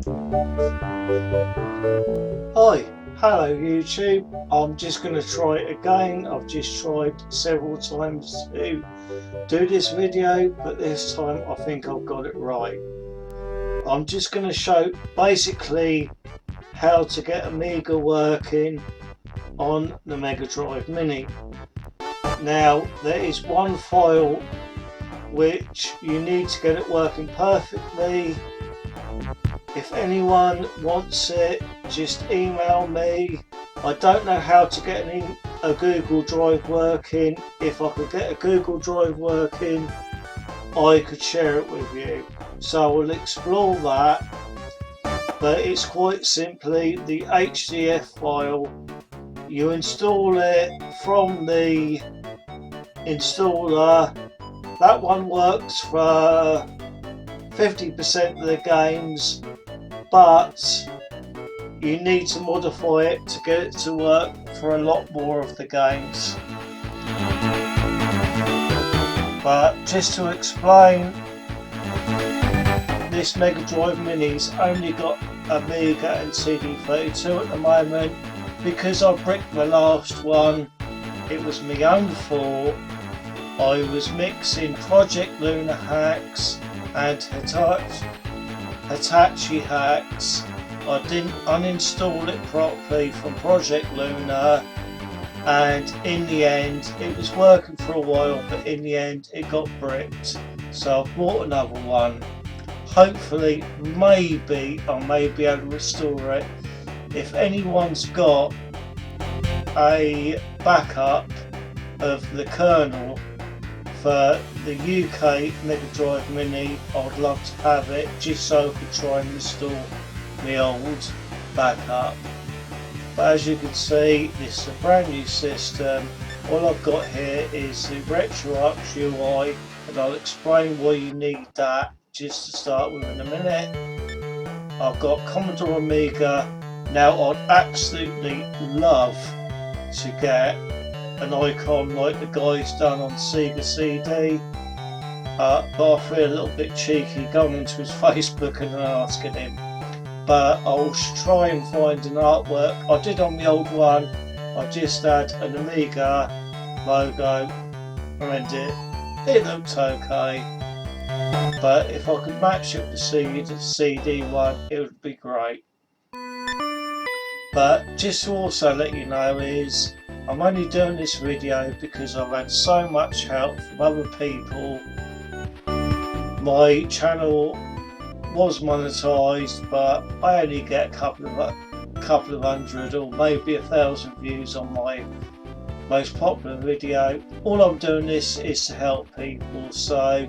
Hi, hello YouTube. I'm just going to try it again. I've just tried several times to do this video, but this time I think I've got it right. I'm just going to show basically how to get Amiga working on the Mega Drive Mini. Now there is one file which you need to get it working perfectly. If anyone wants it, just email me. I don't know how to get a Google Drive working. If I could get a Google Drive working, I could share it with you. So we'll explore that. But it's quite simply the HDF file. You install it from the installer. That one works for 50% of the games, but you need to modify it to get it to work for a lot more of the games. But just to explain, this Mega Drive Mini's only got Amiga and CD32 at the moment. Because I bricked the last one, it was my own fault. I was mixing Project Luna hacks and Hitachi hacks. I didn't uninstall it properly from Project Luna, and in the end it was working for a while, but in the end it got bricked, so I bought another one. Hopefully, maybe I may be able to restore it. If anyone's got a backup of the kernel for the UK Mega Drive Mini, I'd love to have it, just so I could try and install the old backup. But as you can see, this is a brand new system. All I've got here is the RetroArch UI, and I'll explain why you need that just to start with in a minute. I've got Commodore Amiga. Now I'd absolutely love to get an icon like the guy's done on Sega CD, but I feel a little bit cheeky going into his Facebook and asking him. But I'll try and find an artwork. I did on the old one. I just had an Amiga logo and it looked okay. But if I could match it with the CD one, it would be great. But just to also let you know is I'm only doing this video because I've had so much help from other people. My channel was monetized, but I only get a couple of hundred or maybe 1,000 views on my most popular video. All I'm doing this is to help people, so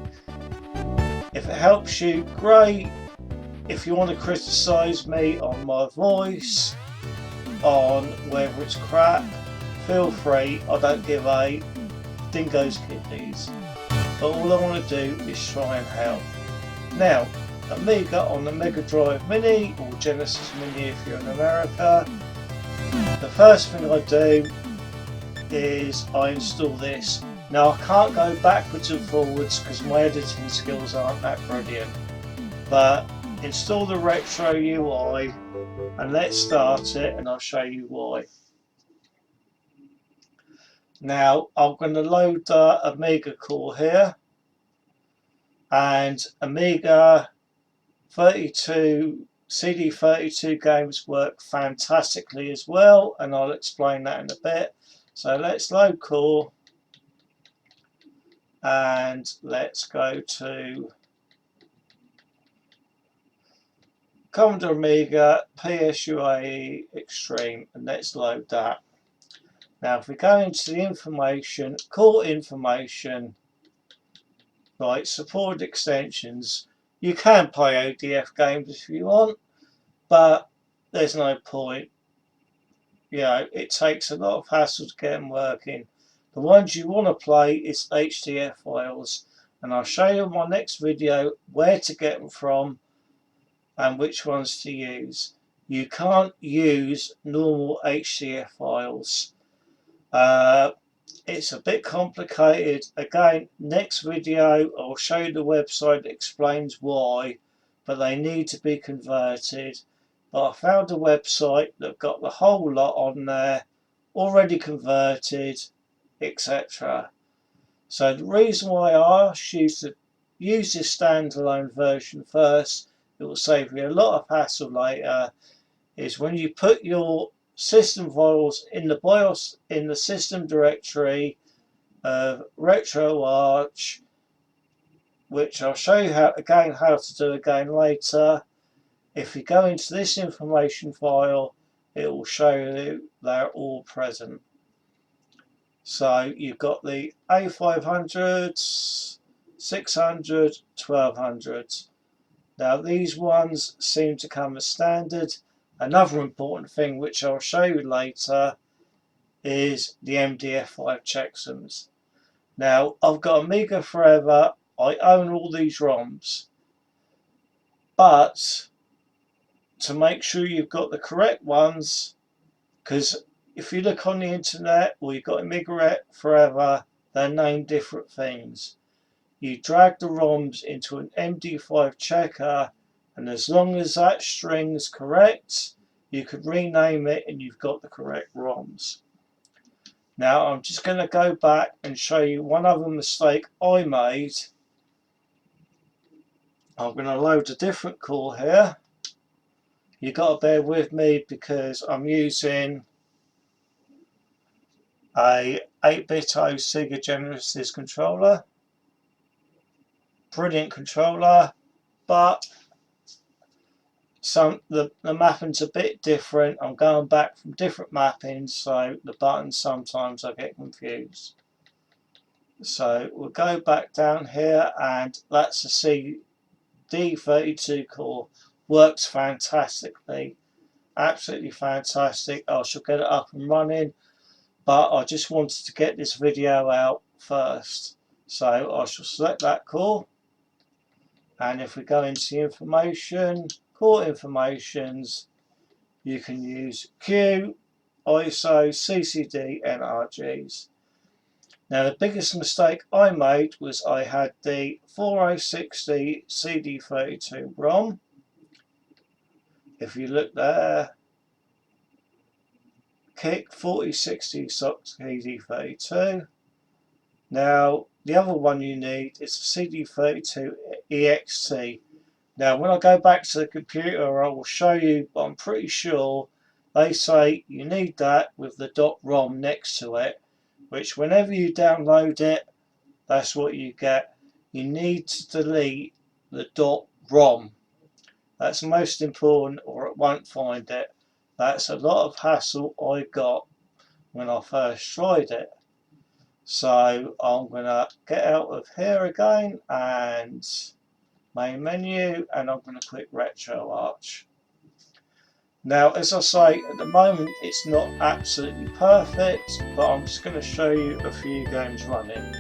if it helps you, great. If you want to criticize me on my voice, on whether it's crap, feel free. I don't give a dingo's kidneys, but all I want to do is try and help. Now, Amiga on the Mega Drive Mini, or Genesis Mini if you're in America, the first thing I do is I install this. Now I can't go backwards and forwards because my editing skills aren't that brilliant, but install the Retro UI and let's start it and I'll show you why. Now I'm going to load the Amiga core here, and Amiga 32 CD32 games work fantastically as well, and I'll explain that in a bit. So let's load core and let's go to Commodore Amiga PSUAE Extreme and let's load that. Now if we go into the information, core information, right, supported extensions, you can play ODF games if you want, but there's no point. You know, it takes a lot of hassle to get them working. The ones you want to play is HDF files, and I'll show you in my next video where to get them from and which ones to use. You can't use normal HDF files. It's a bit complicated. Again, next video I'll show you the website that explains why, but they need to be converted. But I found a website that got the whole lot on there, already converted, etc. So the reason why I asked you to use this standalone version first, it will save you a lot of hassle later, is when you put your system files in the BIOS, in the system directory of RetroArch, which I'll show you how to do again later. If you go into this information file, it will show you they're all present. So you've got the A500s, 600, 1200. Now these ones seem to come as standard. Another important thing which I'll show you later is the MDF5 checksums. Now I've got Amiga Forever, I own all these ROMs, but to make sure you've got the correct ones, because if you look on the internet or you've got Amiga Forever, they're named different things. You drag the ROMs into an MD5 checker, and as long as that string is correct, you can rename it and you've got the correct ROMs. Now I'm just going to go back and show you one other mistake I made. I'm going to load a different core here. You've got to bear with me because I'm using a 8-bit Sega Genesis controller. Brilliant controller, but the mapping's a bit different. I'm going back from different mappings, so the buttons sometimes I get confused. So we'll go back down here, and that's the CD32 core. Works fantastically, absolutely fantastic. I shall get it up and running, but I just wanted to get this video out first. So I shall select that core. And if we go into information, core informations, you can use Q, ISO, CCD, and RGs. Now the biggest mistake I made was I had the 4060 CD32 ROM. If you look there, Kick 4060 CD32. Now the other one you need is the CD32 EXT. Now when I go back to the computer I will show you, but I'm pretty sure they say you need that with the .rom next to it, which whenever you download it, that's what you get. You need to delete the .rom. That's most important or it won't find it. That's a lot of hassle I got when I first tried it. So I'm going to get out of here again and main menu, and I'm going to click RetroArch. Now as I say, at the moment it's not absolutely perfect, but I'm just going to show you a few games running.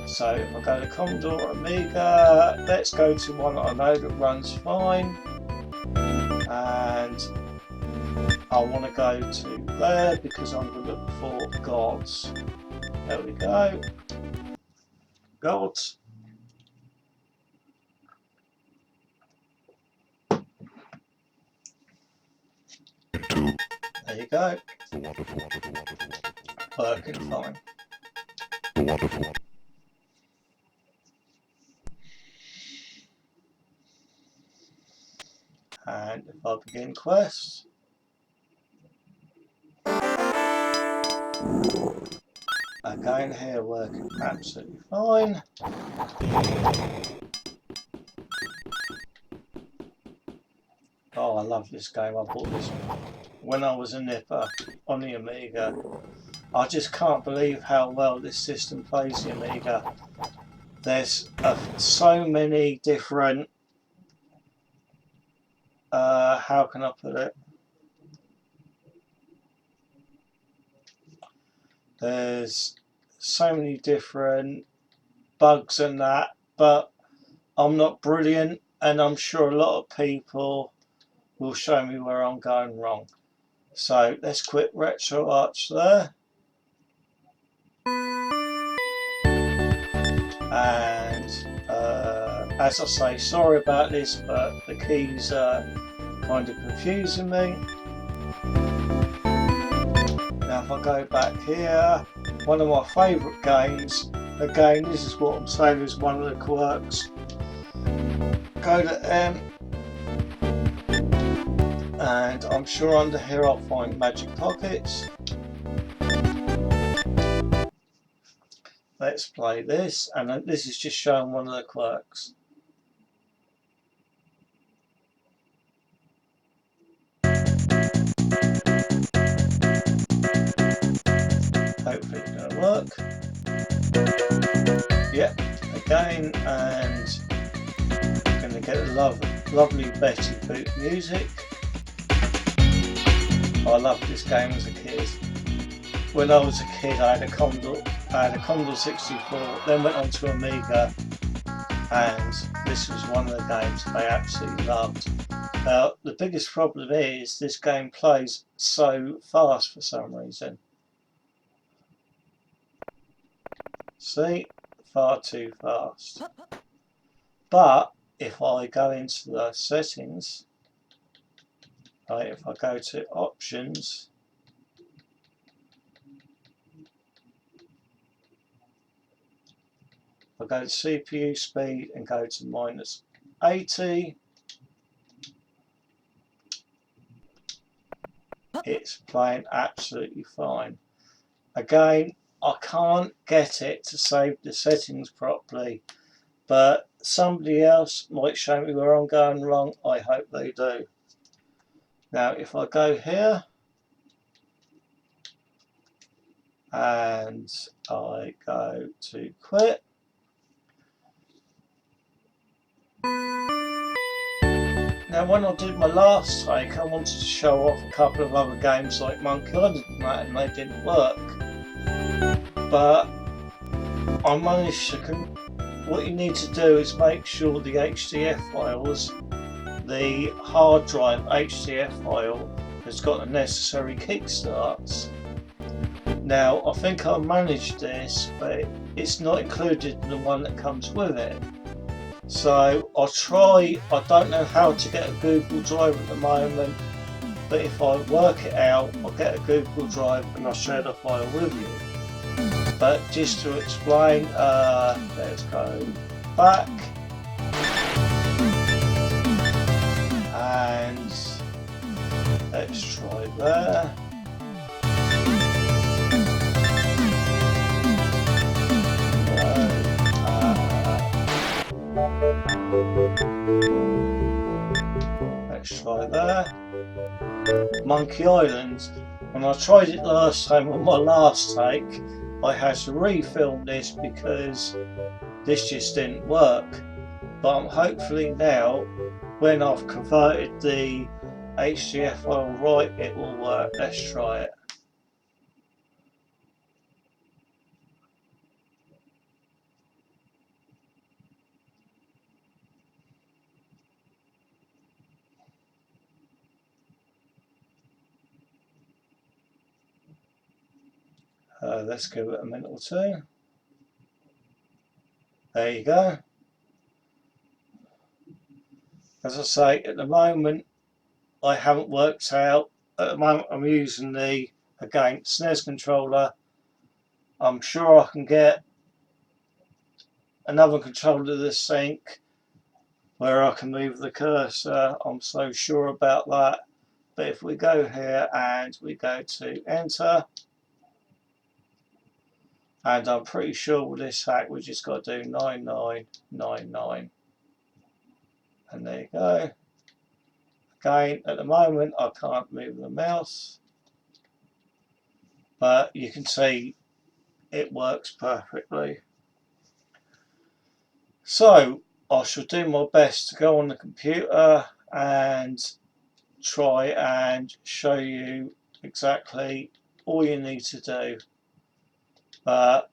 So if I go to Commodore Amiga, let's go to one that I know that runs fine, and I want to go to there because I'm going to look for Gods. There we go. Gods. There you go. Working fine. And if I begin quest, again here working absolutely fine. Oh, I love this game. I bought this when I was a nipper on the Amiga. I just can't believe how well this system plays the Amiga. There's so many different, how can I put it? There's so many different bugs and that, but I'm not brilliant, and I'm sure a lot of people will show me where I'm going wrong. So let's quit RetroArch there. And As I say, sorry about this, but the keys are kind of confusing me. Now if I go back here, one of my favourite games, again this is what I'm saying is one of the quirks. Go to M, and I'm sure under here I'll find Magic Pockets. Let's play this, and this is just showing one of the quirks. Hopefully it's going to work. Yep, again, and I'm going to get a lovely Betty Boop music. I loved this game as a kid. When I was a kid, I had a Commodore 64, then went on to Amiga, and this was one of the games I absolutely loved. The biggest problem is this game plays so fast for some reason. See? Far too fast. But if I go into the settings, right, if I go to options, I go to CPU speed and go to -80. It's playing absolutely fine. Again, I can't get it to save the settings properly, but somebody else might show me where I'm going wrong. I hope they do. Now if I go here and I go to quit, now when I did my last take I wanted to show off a couple of other games like Monkey Island and that, and they didn't work, but I managed to what you need to do is make sure the HDF files, the hard drive HDF file, has got the necessary kickstarts. Now I think I managed this, but it's not included in the one that comes with it. So I don't know how to get a Google Drive at the moment, but if I work it out, I'll get a Google Drive and I'll share the file with you. But just to explain, let's go back and let's try there. Let's try there. Monkey Island. When I tried it last time on my last take, I had to refilm this because this just didn't work. But hopefully now, when I've converted the HDF file right, it will work. Let's try it. Let's give it a minute or two. There you go. As I say, at the moment I haven't worked out. At the moment I'm using the, again, SNES controller. I'm sure I can get another controller to the sync where I can move the cursor. I'm so sure about that. But if we go here and we go to enter, and I'm pretty sure with this hack we just got to do 9999, and there you go. Again, at the moment I can't move the mouse, but you can see it works perfectly. So I shall do my best to go on the computer and try and show you exactly all you need to do.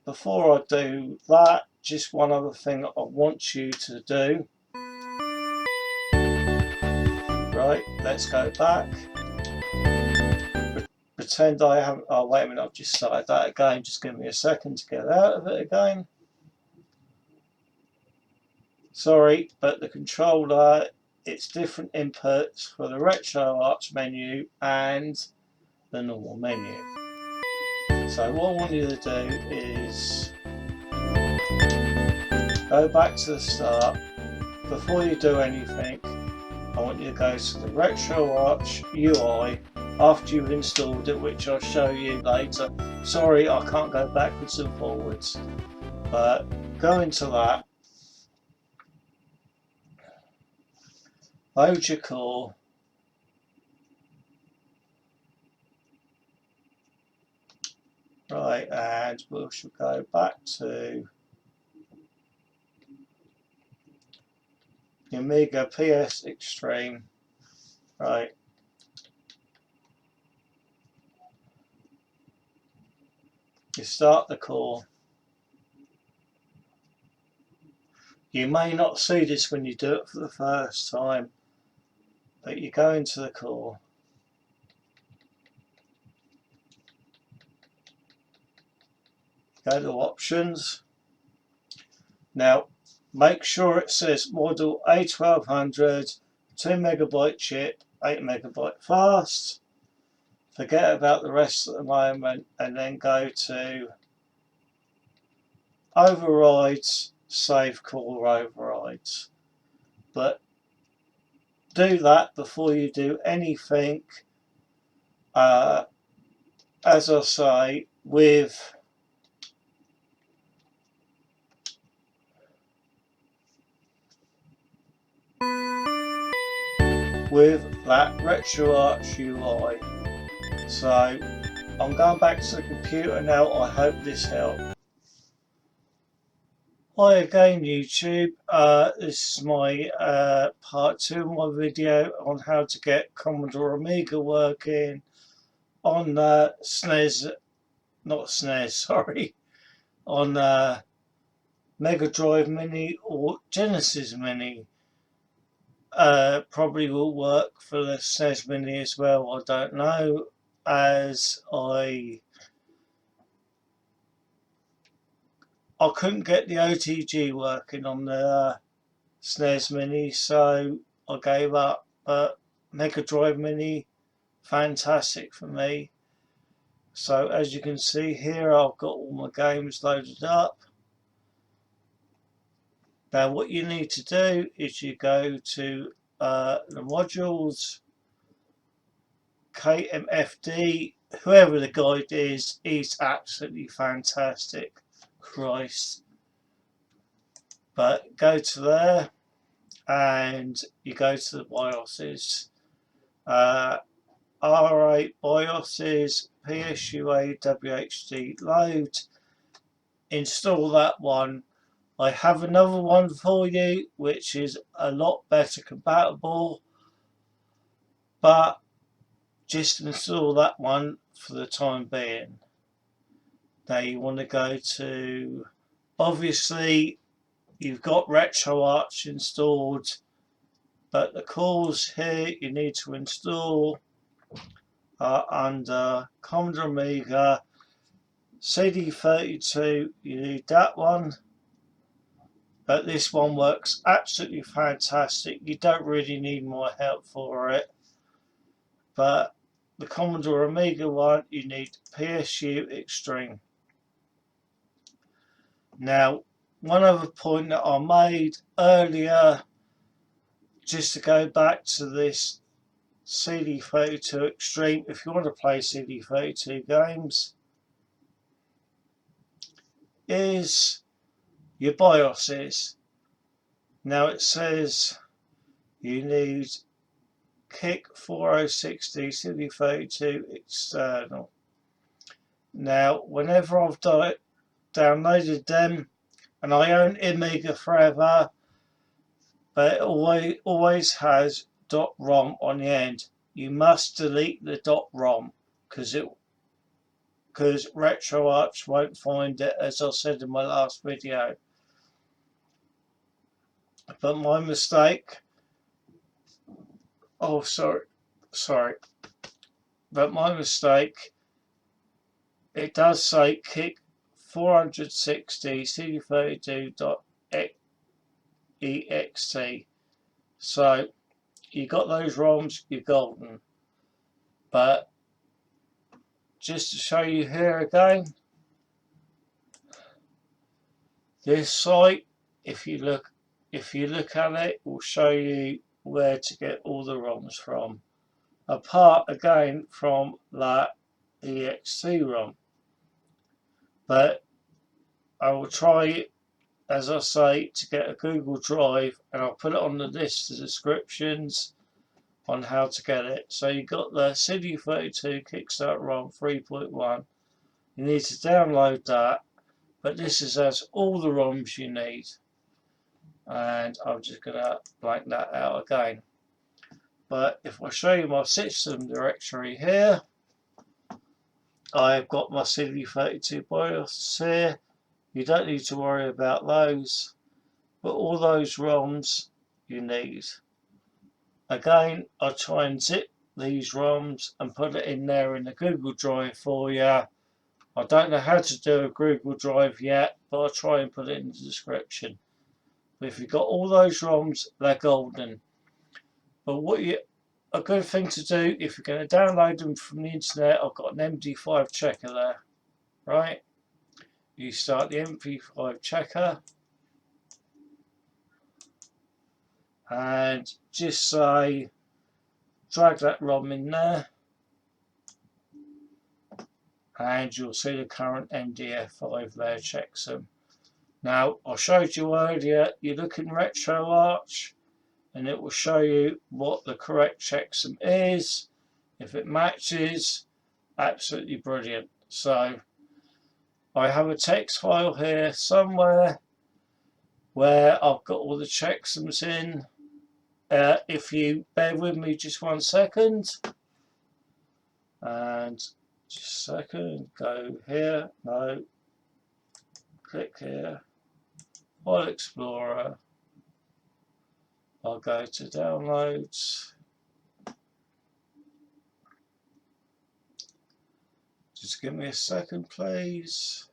Before I do that, just one other thing I want you to do. Right, let's go back. Pretend I haven't, oh wait a minute, I've just started that again. Just give me a second to get out of it again. Sorry, but the controller, it's different inputs for the RetroArch menu and the normal menu. So what I want you to do is go back to the start. Before you do anything, I want you to go to the RetroArch UI after you've installed it, which I'll show you later. Sorry, I can't go backwards and forwards, but go into that, load your core, right, and we should go back to the Amiga PS Extreme, right. You start the core. You may not see this when you do it for the first time, but you go into the core. Go to options. Now, make sure it says model A1200, 2MB chip, 8MB fast. Forget about the rest at the moment and then go to overrides, save core overrides. But do that before you do anything, as I say, with that RetroArch UI. So I'm going back to the computer now. I hope this helped. Hi again YouTube, this is my part 2 of my video on how to get Commodore Amiga working on SNES, not SNES, sorry, on Mega Drive Mini or Genesis Mini. Probably will work for the SNES Mini as well, I don't know, as I couldn't get the OTG working on the SNES Mini, so I gave up. But Mega Drive Mini, fantastic for me. So as you can see here, I've got all my games loaded up. Now what you need to do is you go to the modules, KMFD, whoever the guide is, he's absolutely fantastic. Christ. But go to there and you go to the BIOSes. R8 BIOSes, PSUA WHD load. Install that one. I have another one for you which is a lot better compatible, but just install that one for the time being. Now you want to go to, obviously you've got RetroArch installed, but the cores here you need to install are under Commodore Amiga CD32. You need that one, but this one works absolutely fantastic. You don't really need more help for it, but the Commodore Amiga one you need PSU Extreme. Now one other point that I made earlier, just to go back to this CD32 Extreme, if you want to play CD32 games, is your BIOSes. Now it says you need Kick 4060 CD32 external. Now whenever I've downloaded them, and I own Amiga forever, but it always has .rom on the end. You must delete the .rom because RetroArch won't find it, as I said in my last video. But my mistake, oh sorry, but my mistake, it does say Kick 460 CD32 exe. So you got those ROMs, you're golden. But just to show you here again, this site, if you look at it, will show you where to get all the ROMs from. Apart again from that exe ROM. But I will try, as I say, to get a Google Drive, and I'll put it on the list of descriptions on how to get it. So you got the CD32 Kickstart ROM 3.1. You need to download that, but this has all the ROMs you need. And I'm just gonna blank that out again. But if I show you my system directory here, I've got my CD32 BIOS here. You don't need to worry about those, but all those ROMs you need. Again, I'll try and zip these ROMs and put it in there in the Google Drive for you. I don't know how to do a Google Drive yet, but I'll try and put it in the description. But if you've got all those ROMs, they're golden. But a good thing to do, if you're going to download them from the internet, I've got an MD5 checker there, right? You start the MD5 checker and just say, drag that ROM in there, and you'll see the current MDF5 there, checksum. Now, I showed you earlier, you look in RetroArch, and it will show you what the correct checksum is. If it matches, absolutely brilliant. So I have a text file here somewhere where I've got all the checksums in. If you bear with me just 1 second, and just a second, go here, no, click here, File Explorer, I'll go to downloads, just give me a second please.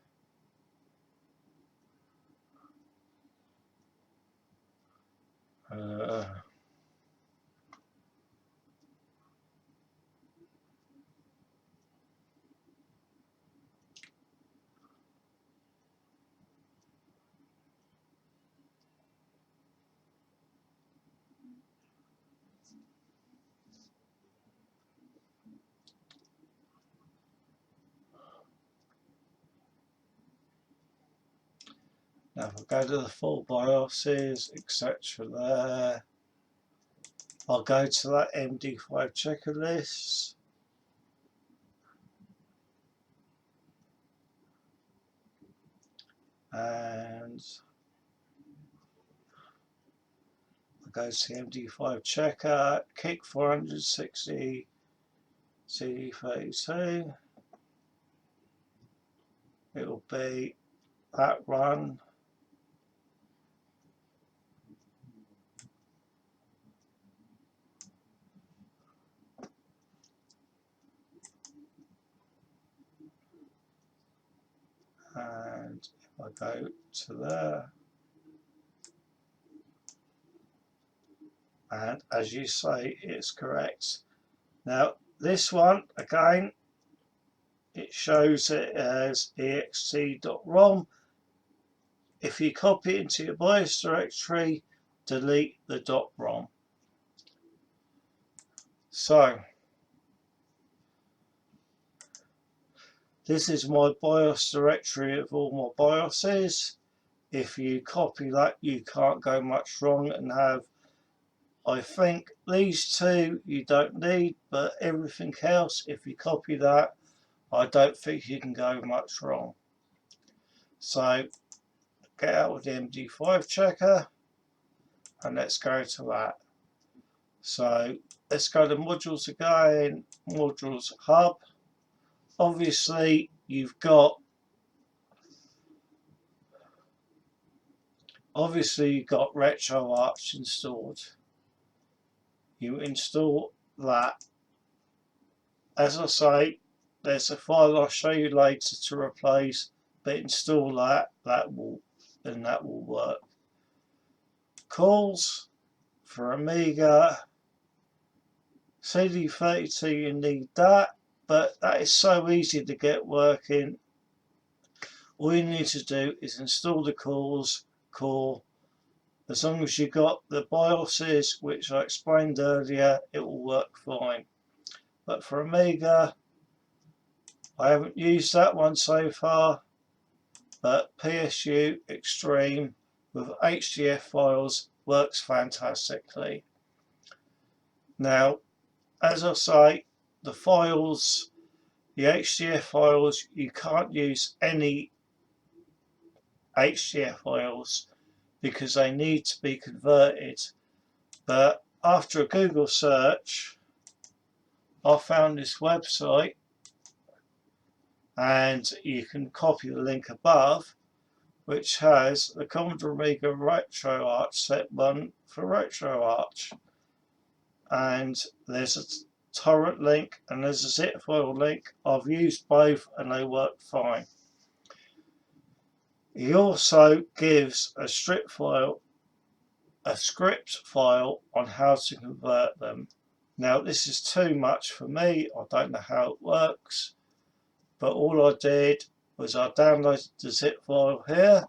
Now if I go to the full BIOSes, etc. there, I'll go to that MD5 checker list. And I'll go to the MD5 checker, kick 460, CD32. It will be that run. And if I go to there, and as you say, it's correct. Now this one, again, it shows it as exe.rom. If you copy it into your BIOS directory, delete the .rom. So this is my BIOS directory of all my BIOSes. If you copy that, you can't go much wrong and have, I think these two you don't need, but everything else, if you copy that, I don't think you can go much wrong. So get out with the MD5 checker and let's go to that. So let's go to modules again, modules hub. Obviously you've got RetroArch installed. You install that. As I say, there's a file I'll show you later to replace, but install that, that will work. calls for Amiga CD32. You need that, but that is so easy to get working. All you need to do is install the core. As long as you got the BIOSes, which I explained earlier, it will work fine. But for Amiga, I haven't used that one so far, but PSU Extreme with HDF files works fantastically. Now, as I say, the files, the HDF files, you can't use any HDF files because they need to be converted. But after a Google search, I found this website, and you can copy the link above, which has the Commodore Amiga RetroArch Set 1 for RetroArch. And there's a torrent link and there's a zip file link. I've used both and they work fine. He also gives a script file on how to convert them. Now this is too much for me. I don't know how it works, but all I did was I downloaded the zip file here,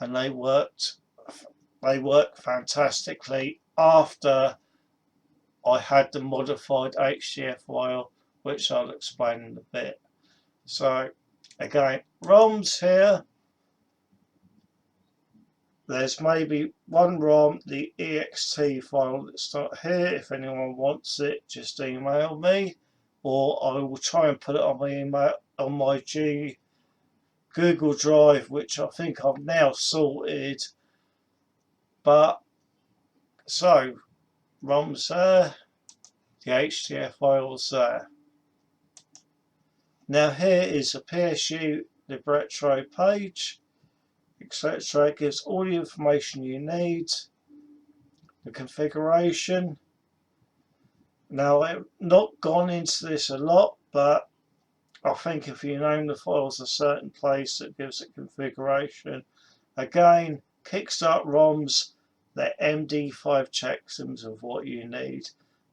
and they worked fantastically after I had the modified HDF file, which I'll explain in a bit. So again, ROMs here. There's maybe one ROM, the ext file that's not here. If anyone wants it, just email me, or I will try and put it on my email on my Google Drive, which I think I've now sorted. But so ROMs there, the HDF files there. Now here is a PSU libretto page, etc. It gives all the information you need, the configuration. Now I've not gone into this a lot, but I think if you name the files a certain place, it gives it configuration. Again, kickstart ROMs, they're MD5 checksums of what you need.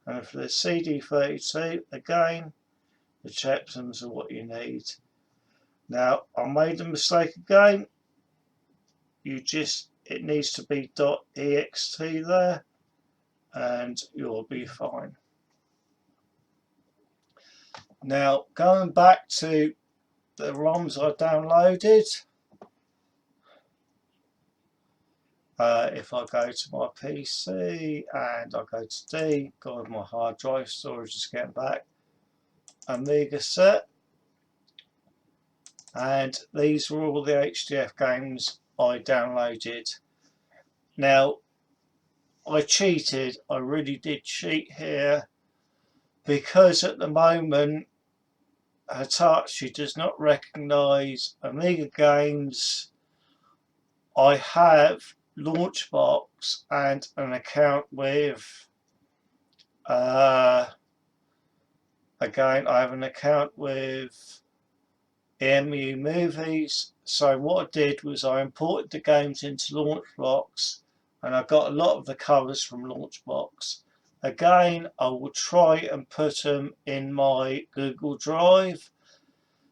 And for the CD32, again, the checksums of what you need. Now, I made a mistake again. It needs to be .ext there, and you'll be fine. Now, going back to the ROMs I downloaded, if I go to my PC and I go to D, go with my hard drive storage, just get back, Amiga set, and these were all the HDF games I downloaded. Now, I cheated, I really did cheat here, because at the moment Hitachi does not recognise Amiga games. I have Launchbox and an account with again I have an account with EMU Movies. So what I did was I imported the games into Launchbox, and I got a lot of the covers from Launchbox. Again, I will try and put them in my Google Drive.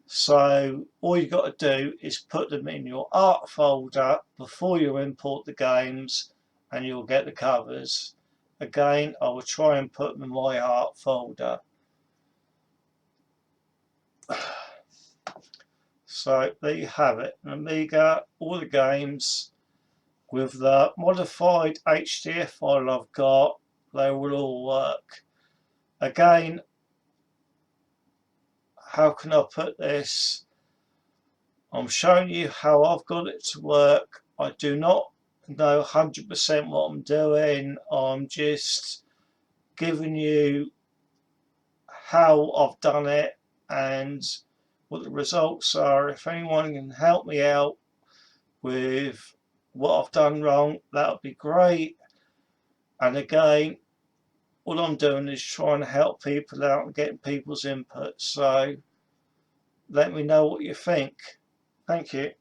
So all you got to do is put them in your art folder before you import the games, and you'll get the covers. Again, I will try and put them in my art folder. So there you have it, an Amiga, all the games with the modified HDF file I've got. They will all work. Again, how can I put this? I'm showing you how I've got it to work. I do not know 100% what I'm doing. I'm just giving you how I've done it and what the results are. If anyone can help me out with what I've done wrong, that would be great. And again, all I'm doing is trying to help people out and getting people's input. So let me know what you think. Thank you.